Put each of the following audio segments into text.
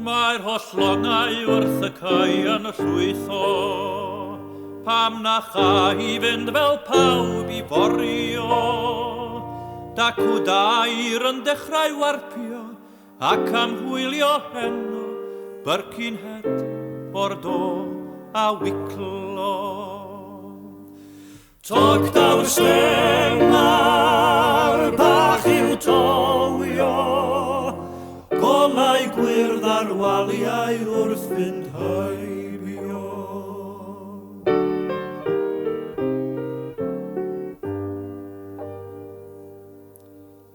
Mae'r holl longau wrth y cae yn llwytho, pam na chai fynd fel pawb I forio, dacw dair yn dechrau warpio, ac am hwylio heno, Birkenhead, Bordeaux a Wicklow. Tog daw'r stemar bach i'w towio, golau gwyrdd ar waliau wrth fynd heibio.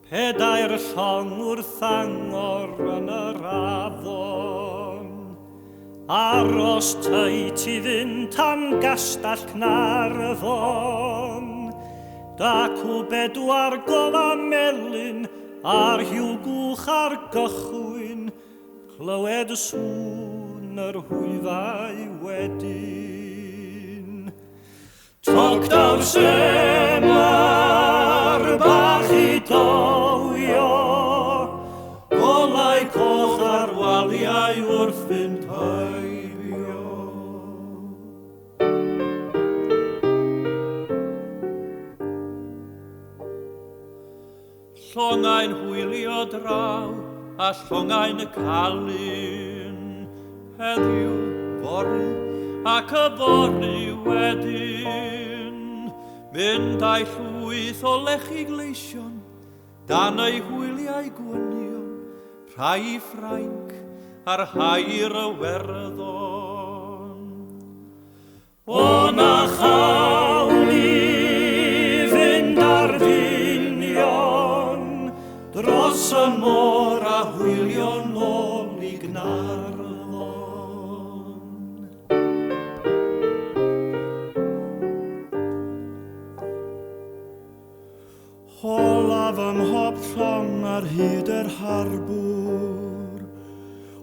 Pedair llong wrth angor yn yr afon, aros teit I fynd tan gastell Cnarfon, dacw bedwar gola melyn a'r hiw gwch ar gychwyn, clywed y sŵn yr hwyfau wedyn. Tog daw'r semar bach I dowio, golau coch ar waliau wrth fynd heibio. Llongau'n hwylio draw a llongau'n y calun, heddiw fory ac y fory wedyn, mynd â'i llwyth o lechi gleision dan ei hwyliau gwynion, rhai Ffrainc ar hair y werddon. O na chawn I fynd ar ddynion, dros y môr a hwylio nôl I Gnarfon. Olaf ym mhob llong ar hyd yr harbwr,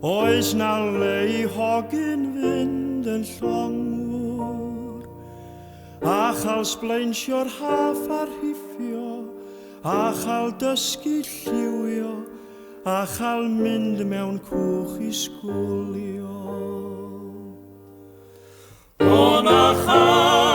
oes na le I hogyn fynd yn llongwr, a chael sblaensio'r haff ar hiffio, a chael dysgu lliwio, a chael mynd mewn cwch I sgwlio. O na chael